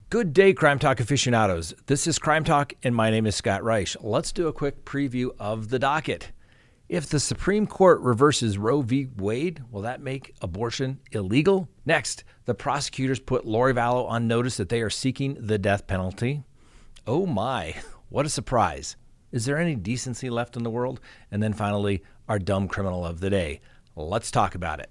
Good day, Crime Talk aficionados. This is Crime Talk, and my name is Scott Reich. Let's do a quick preview of the docket. If the Supreme Court reverses Roe v. Wade, will that make abortion illegal? Next, the prosecutors put Lori Vallow on notice that they are seeking the death penalty. Oh my, what a surprise. Is there any decency left in the world? And then finally, our dumb criminal of the day. Let's talk about it.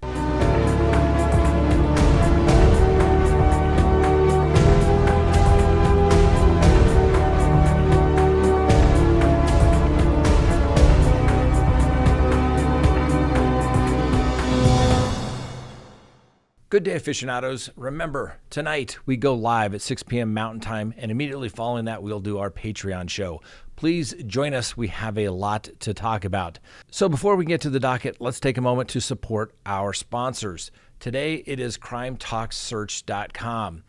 Good day, aficionados. Remember, tonight we go live at 6 p.m. Mountain Time, and immediately following that, we'll do our Patreon show. Please join us. We have a lot to talk about. So before we get to the docket, let's take a moment to support our sponsors. Today, it is CrimeTalkSearch.com,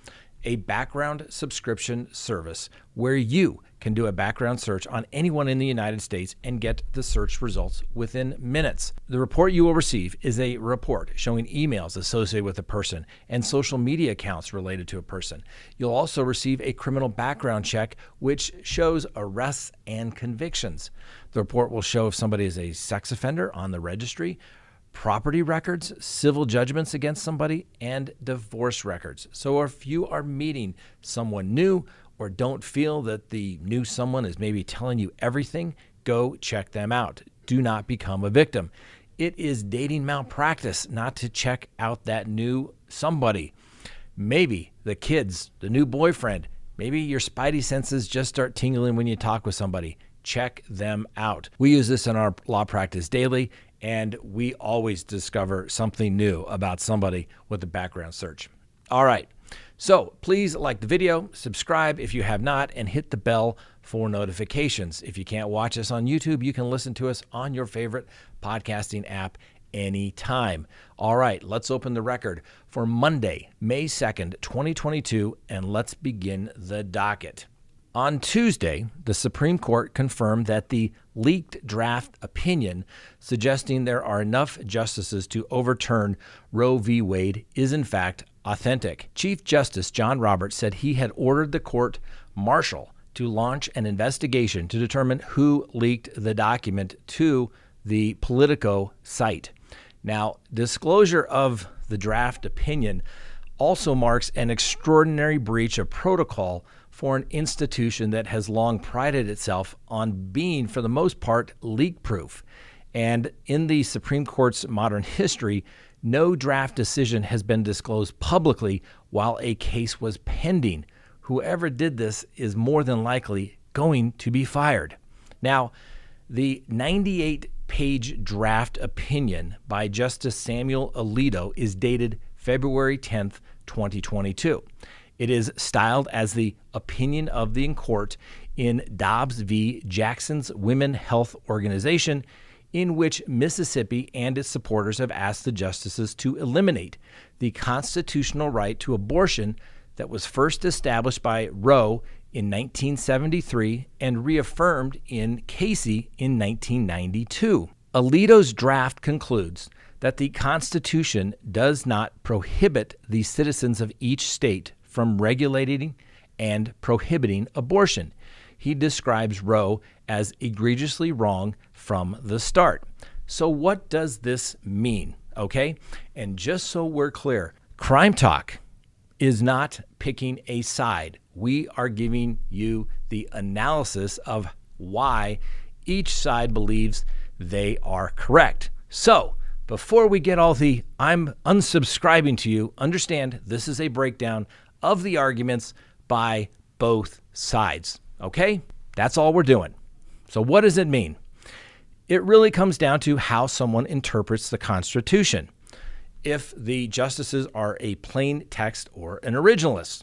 a background subscription service where you can do a background search on anyone in the United States and get the search results within minutes. The report you will receive is a report showing emails associated with a person and social media accounts related to a person. You'll also receive a criminal background check, which shows arrests and convictions. The report will show if somebody is a sex offender on the registry, property records, civil judgments against somebody, and divorce records. So if you are meeting someone new or don't feel that the new someone is maybe telling you everything, go check them out. Do not become a victim. It is dating malpractice not to check out that new somebody. Maybe the kids, the new boyfriend, maybe your spidey senses just start tingling when you talk with somebody. Check them out. We use this in our law practice daily, and we always discover something new about somebody with a background search. All right. So please like the video, subscribe if you have not, and hit the bell for notifications. If you can't watch us on YouTube, you can listen to us on your favorite podcasting app anytime. All right, let's open the record for Monday, May 2nd, 2022, and let's begin the docket. On Tuesday, the Supreme Court confirmed that the leaked draft opinion suggesting there are enough justices to overturn Roe v. Wade is in fact authentic. Chief Justice John Roberts said he had ordered the court-martial to launch an investigation to determine who leaked the document to the Politico site. Now, disclosure of the draft opinion also marks an extraordinary breach of protocol for an institution that has long prided itself on being, for the most part, leak-proof. And in the Supreme Court's modern history, no draft decision has been disclosed publicly while a case was pending. Whoever did this is more than likely going to be fired. Now, the 98-page draft opinion by Justice Samuel Alito is dated February 10th, 2022. It is styled as the opinion of the court in Dobbs v. Jackson's Women Health Organization, in which Mississippi and its supporters have asked the justices to eliminate the constitutional right to abortion that was first established by Roe in 1973 and reaffirmed in Casey in 1992. Alito's draft concludes that the Constitution does not prohibit the citizens of each state from regulating and prohibiting abortion. He describes Roe as egregiously wrong from the start. So what does this mean? Okay? And just so we're clear, Crime Talk is not picking a side. We are giving you the analysis of why each side believes they are correct. So before we get all the I'm unsubscribing to you, understand this is a breakdown of the arguments by both sides. Okay? That's all we're doing. So what does it mean? It really comes down to how someone interprets the Constitution. If the justices are a plain text or an originalist.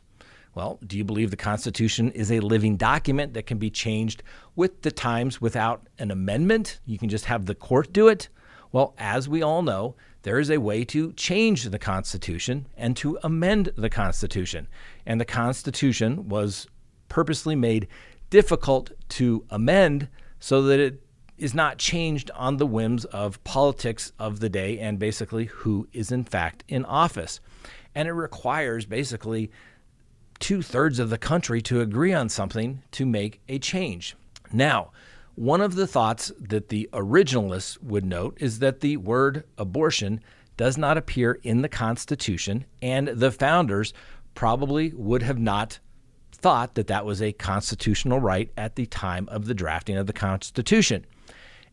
Well, do you believe the Constitution is a living document that can be changed with the times without an amendment? You can just have the court do it? Well, as we all know, there is a way to change the Constitution and to amend the Constitution. And the Constitution was purposely made difficult to amend so that it is not changed on the whims of politics of the day and basically who is in fact in office. And it requires basically 2/3 of the country to agree on something to make a change. Now, one of the thoughts that the originalists would note is that the word abortion does not appear in the Constitution, and the founders probably would have not thought that that was a constitutional right at the time of the drafting of the Constitution.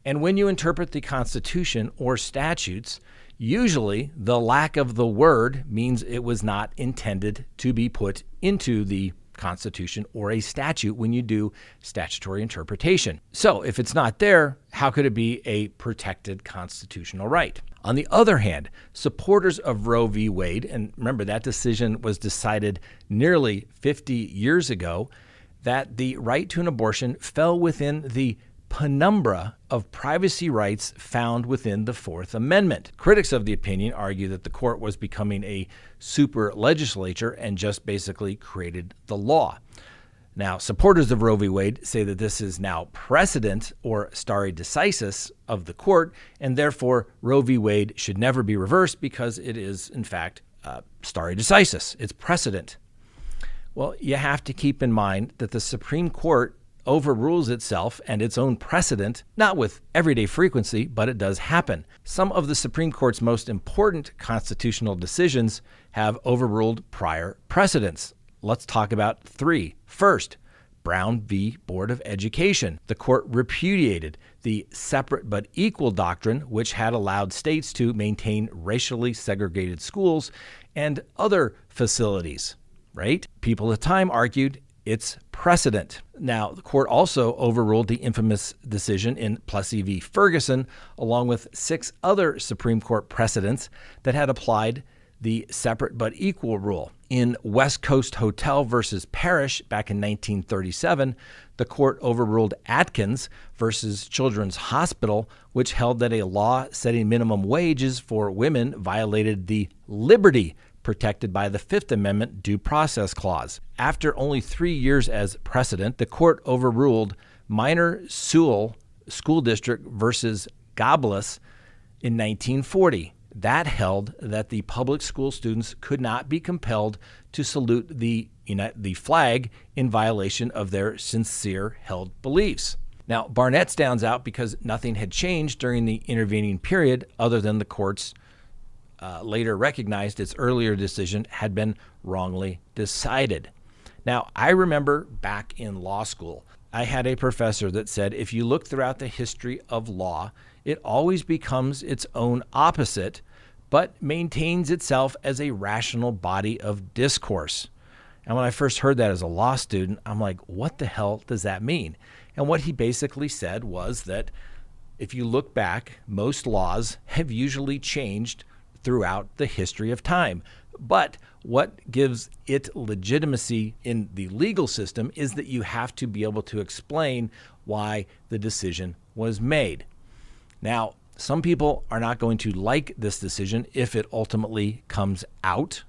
And when you interpret the Constitution or statutes, usually the lack of the word means it was not intended to be put into the Constitution or a statute when you do statutory interpretation. So if it's not there, how could it be a protected constitutional right? On the other hand, supporters of Roe v. Wade, and remember that decision was decided nearly 50 years ago, that the right to an abortion fell within the penumbra of privacy rights found within the Fourth Amendment. Critics of the opinion argue that the court was becoming a super legislature and just basically created the law. Now, supporters of Roe v. Wade say that this is now precedent or stare decisis of the court, and therefore Roe v. Wade should never be reversed because it is, in fact, stare decisis. It's precedent. Well, you have to keep in mind that the Supreme Court overrules itself and its own precedent, not with everyday frequency, but it does happen. Some of the Supreme Court's most important constitutional decisions have overruled prior precedents. Let's talk about 3. First, Brown v. Board of Education. The court repudiated the separate but equal doctrine, which had allowed states to maintain racially segregated schools and other facilities, right? People at the time argued it's precedent. Now, the court also overruled the infamous decision in Plessy v. Ferguson, along with 6 other Supreme Court precedents that had applied the separate but equal rule. In West Coast Hotel versus Parrish back in 1937, the court overruled Atkins versus Children's Hospital, which held that a law setting minimum wages for women violated the liberty protected by the Fifth Amendment Due Process Clause. After only 3 years as precedent, the court overruled Minor Sewell School District versus Goblis in 1940. That held that the public school students could not be compelled to salute the flag in violation of their sincere held beliefs. Now, Barnett stands out because nothing had changed during the intervening period other than the court's later recognized its earlier decision had been wrongly decided. Now, I remember back in law school, I had a professor that said, if you look throughout the history of law, it always becomes its own opposite, but maintains itself as a rational body of discourse. And when I first heard that as a law student, I'm like, what the hell does that mean? And what he basically said was that if you look back, most laws have usually changed throughout the history of time. But what gives it legitimacy in the legal system is that you have to be able to explain why the decision was made. Now, some people are not going to like this decision if it ultimately comes out.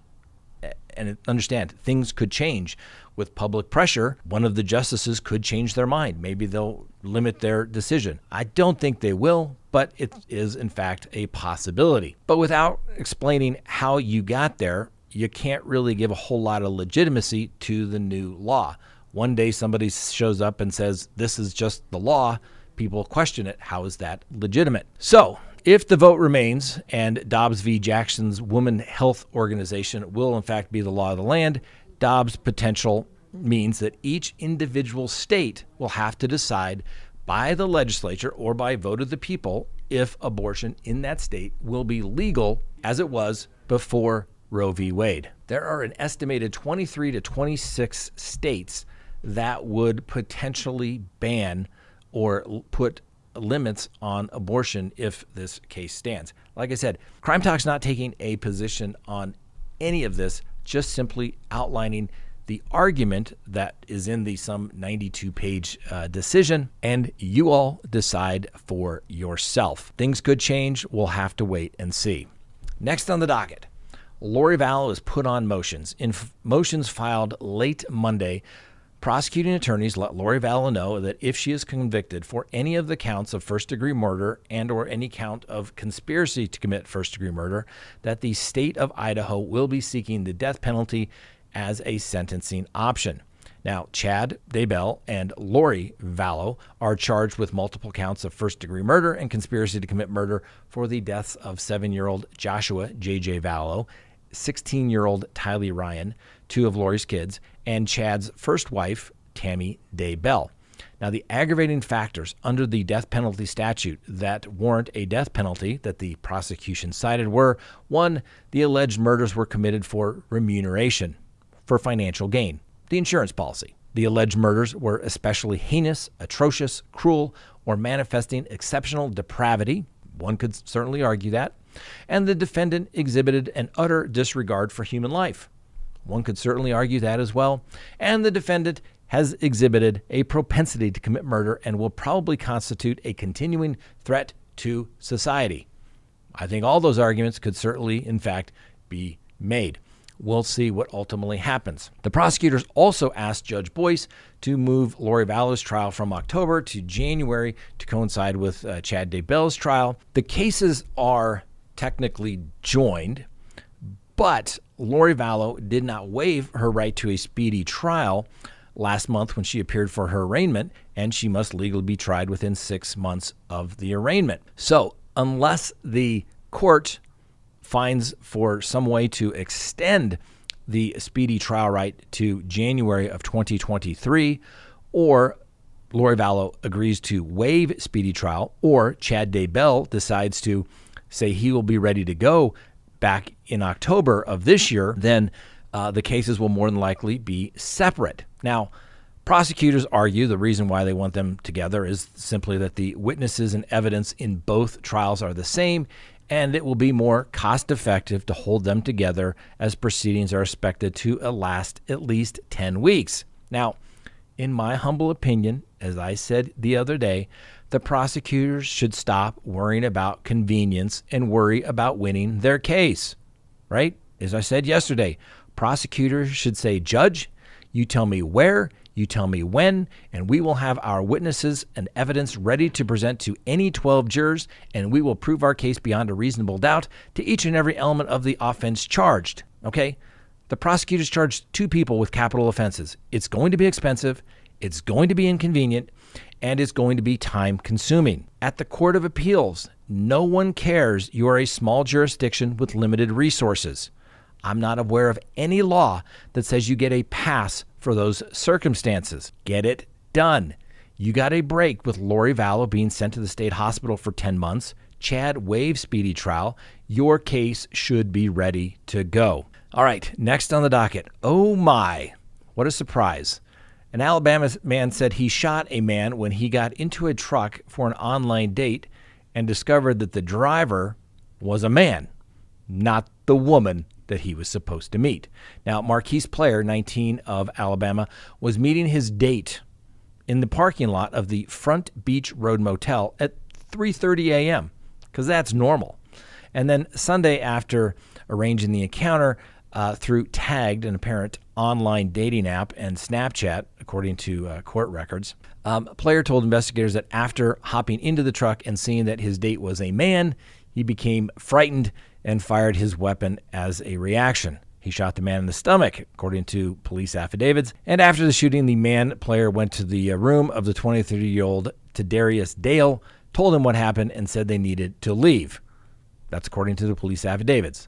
And understand, things could change. With public pressure, one of the justices could change their mind. Maybe they'll limit their decision. I don't think they will, but it is, in fact, a possibility. But without explaining how you got there, you can't really give a whole lot of legitimacy to the new law. One day somebody shows up and says, this is just the law. People question it. How is that legitimate? So if the vote remains and Dobbs v. Jackson's Women Health Organization will in fact be the law of the land, Dobbs' potential means that each individual state will have to decide by the legislature or by vote of the people if abortion in that state will be legal as it was before Roe v. Wade. There are an estimated 23 to 26 states that would potentially ban or put limits on abortion if this case stands. Like I said, CrimeTalk's not taking a position on any of this, just simply outlining the argument that is in the some 92-page decision, and you all decide for yourself. Things could change. We'll have to wait and see. Next on the docket, Lori Vallow is put on motions. In motions filed late Monday, prosecuting attorneys let Lori Vallow know that if she is convicted for any of the counts of first-degree murder and or any count of conspiracy to commit first-degree murder, that the state of Idaho will be seeking the death penalty as a sentencing option. Now, Chad Daybell and Lori Vallow are charged with multiple counts of first-degree murder and conspiracy to commit murder for the deaths of 7-year-old Joshua J.J. Vallow, 16-year-old Tylee Ryan, 2 of Lori's kids, and Chad's first wife, Tammy Daybell. Now, the aggravating factors under the death penalty statute that warrant a death penalty that the prosecution cited were, 1, the alleged murders were committed for remuneration, for financial gain, the insurance policy. The alleged murders were especially heinous, atrocious, cruel, or manifesting exceptional depravity. One could certainly argue that. And the defendant exhibited an utter disregard for human life. One could certainly argue that as well. And the defendant has exhibited a propensity to commit murder and will probably constitute a continuing threat to society. I think all those arguments could certainly, in fact, be made. We'll see what ultimately happens. The prosecutors also asked Judge Boyce to move Lori Vallow's trial from October to January to coincide with Chad Daybell's trial. The cases are technically joined, but Lori Vallow did not waive her right to a speedy trial last month when she appeared for her arraignment, and she must legally be tried within 6 months of the arraignment. So unless the court finds for some way to extend the speedy trial right to January of 2023, or Lori Vallow agrees to waive speedy trial, or Chad Daybell decides to say he will be ready to go back in October of this year, then the cases will more than likely be separate. Now, prosecutors argue the reason why they want them together is simply that the witnesses and evidence in both trials are the same, and it will be more cost-effective to hold them together as proceedings are expected to last at least 10 weeks. Now, in my humble opinion, as I said the other day, the prosecutors should stop worrying about convenience and worry about winning their case, right? As I said yesterday, prosecutors should say, Judge, you tell me where, you tell me when, and we will have our witnesses and evidence ready to present to any 12 jurors, and we will prove our case beyond a reasonable doubt to each and every element of the offense charged, okay? The prosecutors charged 2 people with capital offenses. It's going to be expensive, it's going to be inconvenient, and it's going to be time-consuming. At the Court of Appeals, no one cares you are a small jurisdiction with limited resources. I'm not aware of any law that says you get a pass for those circumstances. Get it done. You got a break with Lori Vallow being sent to the state hospital for 10 months. Chad waived speedy trial. Your case should be ready to go. All right, next on the docket. Oh my, what a surprise. An Alabama man said he shot a man when he got into a truck for an online date and discovered that the driver was a man, not the woman that he was supposed to meet. Now, Marquise Player, 19 of Alabama, was meeting his date in the parking lot of the Front Beach Road Motel at 3:30 a.m., because that's normal. And then Sunday, after arranging the encounter through Tagged, an apparent online dating app, and Snapchat, according to court records, Player told investigators that after hopping into the truck and seeing that his date was a man, he became frightened and fired his weapon as a reaction. He shot the man in the stomach, according to police affidavits. And after the shooting, the man Player went to the room of the 23-year-old Tadarius Dale, told him what happened, and said they needed to leave. That's according to the police affidavits.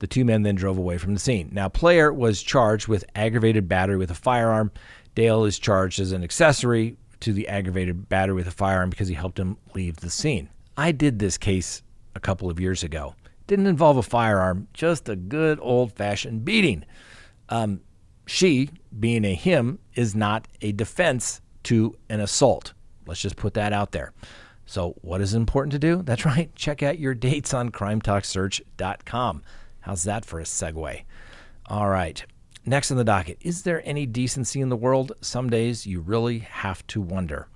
The 2 men then drove away from the scene. Now, Player was charged with aggravated battery with a firearm. Dale is charged as an accessory to the aggravated battery with a firearm because he helped him leave the scene. I did this case a couple of years ago. Didn't involve a firearm, just a good old-fashioned beating. She, being a him, is not a defense to an assault. Let's just put that out there. So what is important to do? That's right. Check out your dates on CrimeTalkSearch.com. How's that for a segue? All right. Next on the docket, is there any decency in the world? Some days you really have to wonder.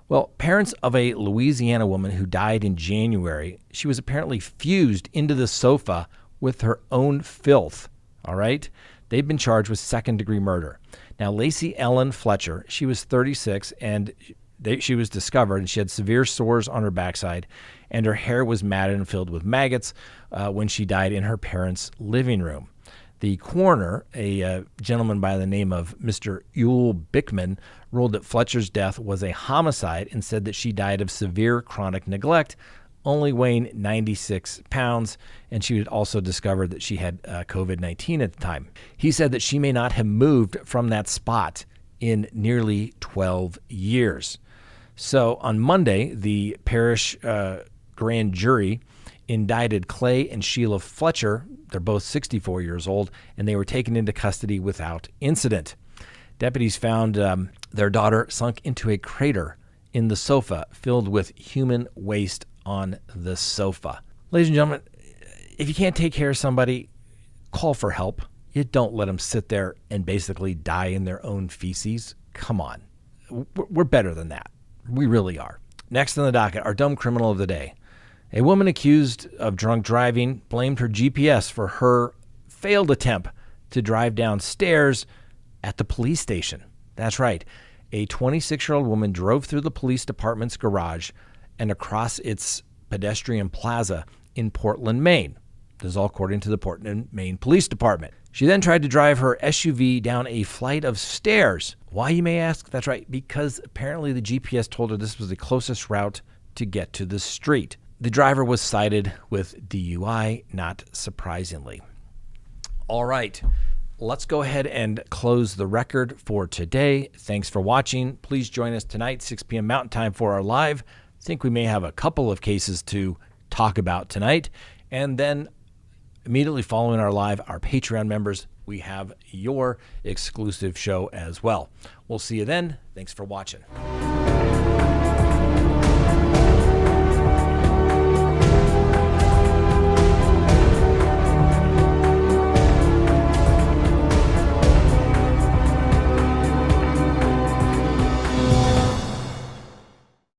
Well, parents of a Louisiana woman who died in January, she was apparently fused into the sofa with her own filth. All right? They've been charged with second-degree murder. Now, Lacey Ellen Fletcher, she was 36, and she was discovered, and she had severe sores on her backside, and her hair was matted and filled with maggots when she died in her parents' living room. The coroner, a gentleman by the name of Mr. Ewell Bickman, ruled that Fletcher's death was a homicide and said that she died of severe chronic neglect, only weighing 96 pounds, and she had also discovered that she had COVID-19 at the time. He said that she may not have moved from that spot in nearly 12 years. So on Monday, the parish grand jury indicted Clay and Sheila Fletcher. They're both 64 years old, and they were taken into custody without incident. Deputies found their daughter sunk into a crater in the sofa filled with human waste on the sofa. Ladies and gentlemen, if you can't take care of somebody, call for help. You don't let them sit there and basically die in their own feces. Come on. We're better than that. We really are. Next on the docket, our dumb criminal of the day. A woman accused of drunk driving blamed her GPS for her failed attempt to drive downstairs at the police station. That's right. A 26-year-old woman drove through the police department's garage and across its pedestrian plaza in Portland, Maine. This is all according to the Portland, Maine Police Department. She then tried to drive her SUV down a flight of stairs. Why, you may ask? That's right, because apparently the GPS told her this was the closest route to get to the street. The driver was cited with DUI, not surprisingly. All right, let's go ahead and close the record for today. Thanks for watching. Please join us tonight, 6 p.m. Mountain Time, for our live. I think we may have a couple of cases to talk about tonight. And then immediately following our live, our Patreon members, we have your exclusive show as well. We'll see you then. Thanks for watching.